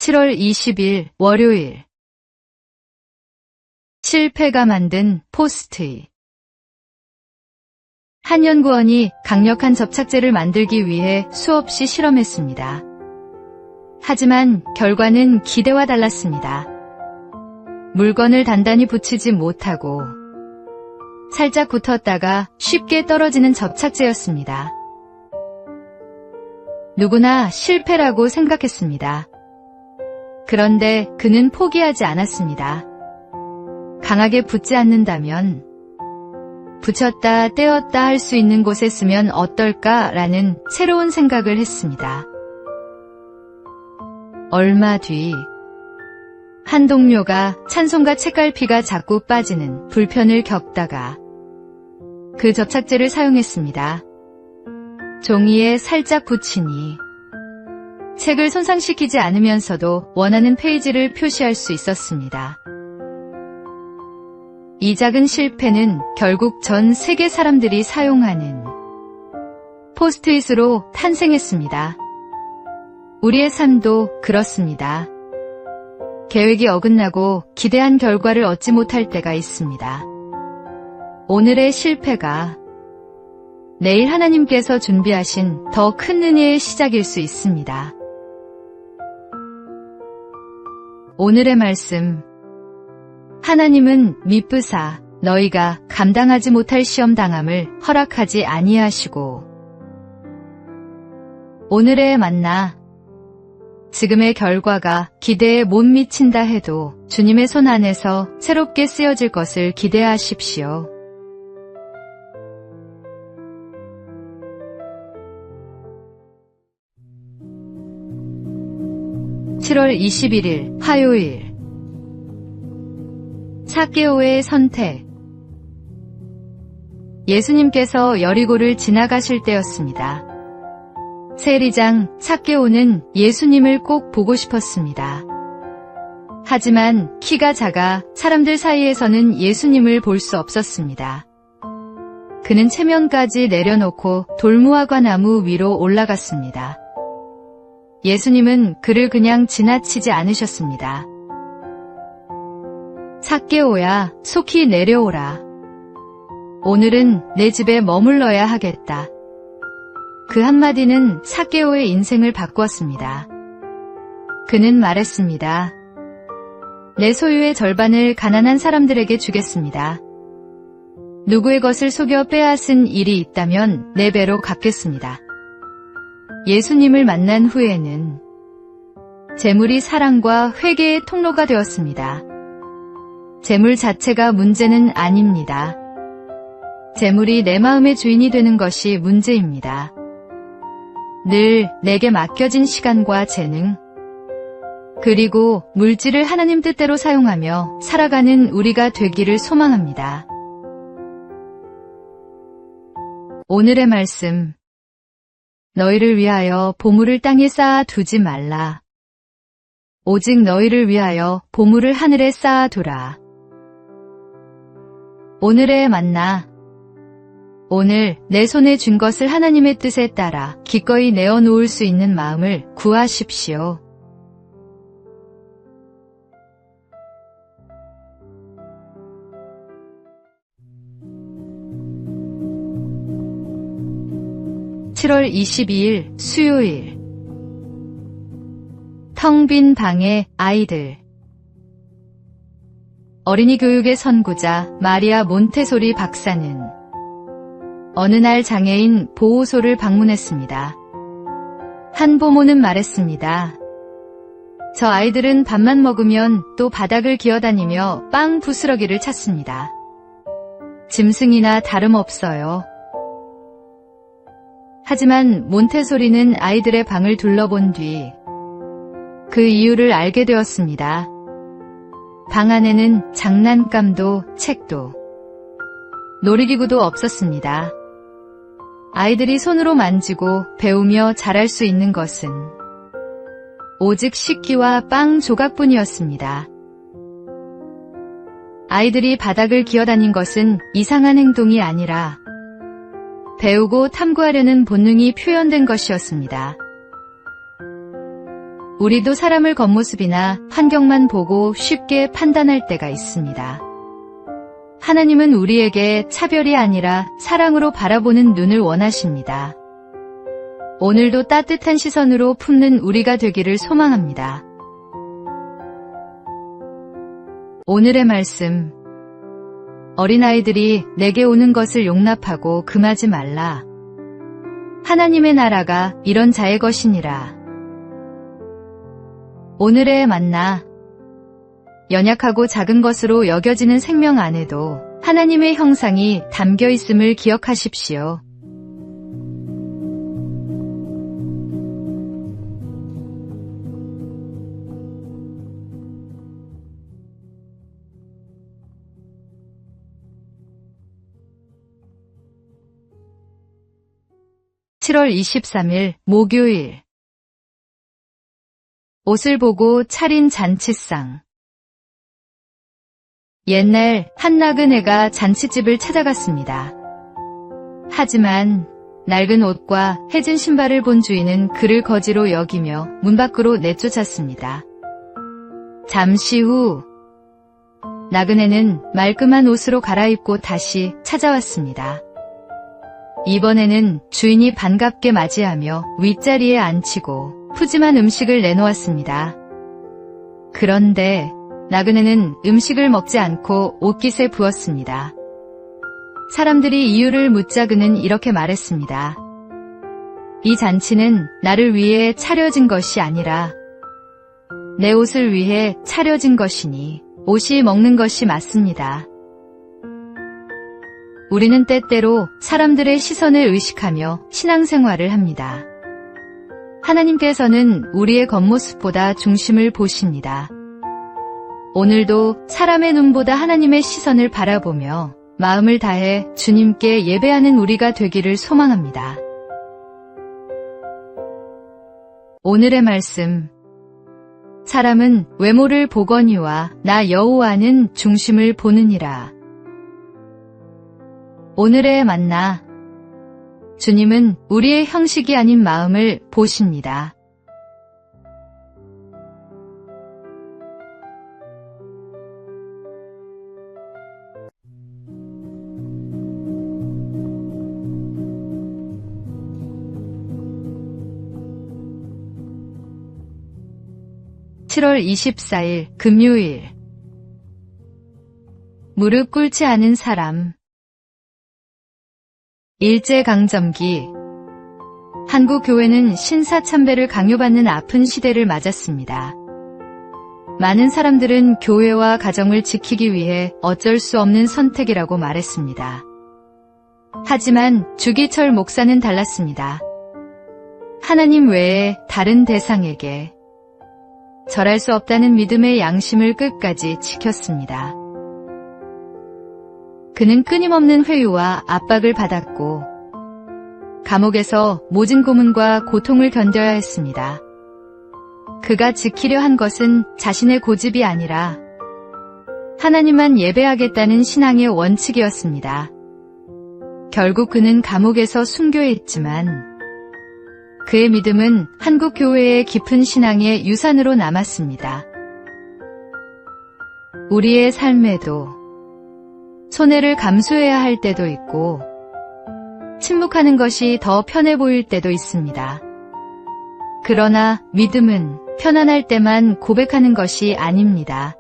7월 20일 월요일. 실패가 만든 포스트잇. 한 연구원이 강력한 접착제를 만들기 위해 수없이 실험했습니다. 하지만 결과는 기대와 달랐습니다. 물건을 단단히 붙이지 못하고 살짝 붙었다가 쉽게 떨어지는 접착제였습니다. 누구나 실패라고 생각했습니다. 그런데 그는 포기하지 않았습니다. 강하게 붙지 않는다면 붙였다 떼었다 할 수 있는 곳에 쓰면 어떨까라는 새로운 생각을 했습니다. 얼마 뒤 한 동료가 찬송가 책갈피가 자꾸 빠지는 불편을 겪다가 그 접착제를 사용했습니다. 종이에 살짝 붙이니 책을 손상시키지 않으면서도 원하는 페이지를 표시할 수 있었습니다. 이 작은 실패는 결국 전 세계 사람들이 사용하는 포스트잇으로 탄생했습니다. 우리의 삶도 그렇습니다. 계획이 어긋나고 기대한 결과를 얻지 못할 때가 있습니다. 오늘의 실패가 내일 하나님께서 준비하신 더 큰 은혜의 시작일 수 있습니다. 오늘의 말씀. 하나님은 미쁘사 너희가 감당하지 못할 시험 당함을 허락하지 아니하시고. 오늘의 만나. 지금의 결과가 기대에 못 미친다 해도 주님의 손 안에서 새롭게 쓰여질 것을 기대하십시오. (7월 21일) 화요일. 삭개오의 선택. 예수님께서 여리고를 지나가실 때였습니다. 세리장 삭개오는 예수님을 꼭 보고 싶었습니다. 하지만 키가 작아 사람들 사이에서는 예수님을 볼 수 없었습니다. 그는 체면까지 내려놓고 돌무화과 나무 위로 올라갔습니다. 예수님은 그를 그냥 지나치지 않으셨습니다. 삭개오야, 속히 내려오라. 오늘은 내 집에 머물러야 하겠다. 그 한마디는 삭개오의 인생을 바꾸었습니다. 그는 말했습니다. 내 소유의 절반을 가난한 사람들에게 주겠습니다. 누구의 것을 속여 빼앗은 일이 있다면 4배로 갚겠습니다. 예수님을 만난 후에는 재물이 사랑과 회개의 통로가 되었습니다. 재물 자체가 문제는 아닙니다. 재물이 내 마음의 주인이 되는 것이 문제입니다. 늘 내게 맡겨진 시간과 재능, 그리고 물질을 하나님 뜻대로 사용하며 살아가는 우리가 되기를 소망합니다. 오늘의 말씀. 너희를 위하여 보물을 땅에 쌓아 두지 말라. 오직 너희를 위하여 보물을 하늘에 쌓아 두라. 오늘의 만나. 오늘 내 손에 쥔 것을 하나님의 뜻에 따라 기꺼이 내어놓을 수 있는 마음을 구하십시오. (7월 22일) 수요일. 텅 빈 방의 아이들. 어린이 교육의 선구자 마리아 몬테소리 박사는 어느 날 장애인 보호소를 방문했습니다. 한 부모는 말했습니다. 저 아이들은 밥만 먹으면 또 바닥을 기어다니며 빵 부스러기를 찾습니다. 짐승이나 다름없어요. 하지만 몬테소리는 아이들의 방을 둘러본 뒤 그 이유를 알게 되었습니다. 방 안에는 장난감도 책도 놀이기구도 없었습니다. 아이들이 손으로 만지고 배우며 잘할 수 있는 것은 오직 식기와 빵 조각뿐이었습니다. 아이들이 바닥을 기어다닌 것은 이상한 행동이 아니라 배우고 탐구하려는 본능이 표현된 것이었습니다. 우리도 사람을 겉모습이나 환경만 보고 쉽게 판단할 때가 있습니다. 하나님은 우리에게 차별이 아니라 사랑으로 바라보는 눈을 원하십니다. 오늘도 따뜻한 시선으로 품는 우리가 되기를 소망합니다. 오늘의 말씀. 어린아이들이 내게 오는 것을 용납하고 금하지 말라. 하나님의 나라가 이런 자의 것이니라. 오늘의 만나. 연약하고 작은 것으로 여겨지는 생명 안에도 하나님의 형상이 담겨 있음을 기억하십시오. (7월 23일) 목요일. 옷을 보고 차린 잔치상. 옛날 한 나그네가 잔치집을 찾아갔습니다. 하지만 낡은 옷과 해진 신발을 본 주인은 그를 거지로 여기며 문 밖으로 내쫓았습니다. 잠시 후 나그네는 말끔한 옷으로 갈아입고 다시 찾아왔습니다. 이번에는 주인이 반갑게 맞이하며 윗자리에 앉히고 푸짐한 음식을 내놓았습니다. 그런데 나그네는 음식을 먹지 않고 옷깃에 부었습니다. 사람들이 이유를 묻자 그는 이렇게 말했습니다. 이 잔치는 나를 위해 차려진 것이 아니라 내 옷을 위해 차려진 것이니 옷이 먹는 것이 맞습니다. 우리는 때때로 사람들의 시선을 의식하며 신앙생활을 합니다. 하나님께서는 우리의 겉모습보다 중심을 보십니다. 오늘도 사람의 눈보다 하나님의 시선을 바라보며 마음을 다해 주님께 예배하는 우리가 되기를 소망합니다. 오늘의 말씀. 사람은 외모를 보거니와 나 여호와는 중심을 보느니라. 오늘의 만나. 주님은 우리의 형식이 아닌 마음을 보십니다. (7월 24일) 금요일. 무릎 꿇지 않은 사람. 일제강점기. 한국 교회는 신사참배를 강요받는 아픈 시대를 맞았습니다. 많은 사람들은 교회와 가정을 지키기 위해 어쩔 수 없는 선택이라고 말했습니다. 하지만 주기철 목사는 달랐습니다. 하나님 외에 다른 대상에게 절할 수 없다는 믿음의 양심을 끝까지 지켰습니다. 그는 끊임없는 회유와 압박을 받았고 감옥에서 모진 고문과 고통을 견뎌야 했습니다. 그가 지키려 한 것은 자신의 고집이 아니라 하나님만 예배하겠다는 신앙의 원칙이었습니다. 결국 그는 감옥에서 순교했지만 그의 믿음은 한국 교회의 깊은 신앙의 유산으로 남았습니다. 우리의 삶에도 손해를 감수해야 할 때도 있고 침묵하는 것이 더 편해 보일 때도 있습니다. 그러나 믿음은 편안할 때만 고백하는 것이 아닙니다.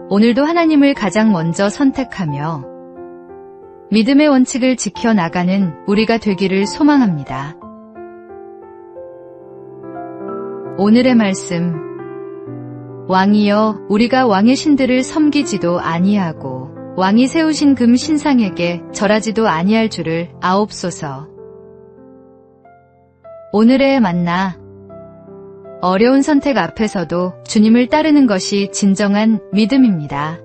오늘도 하나님을 가장 먼저 선택하며 믿음의 원칙을 지켜나가는 우리가 되기를 소망합니다. 오늘의 말씀. 왕이여, 우리가 왕의 신들을 섬기지도 아니하고 왕이 세우신 금 신상에게 절하지도 아니할 줄을 아옵소서. 오늘의 만나. 어려운 선택 앞에서도 주님을 따르는 것이 진정한 믿음입니다.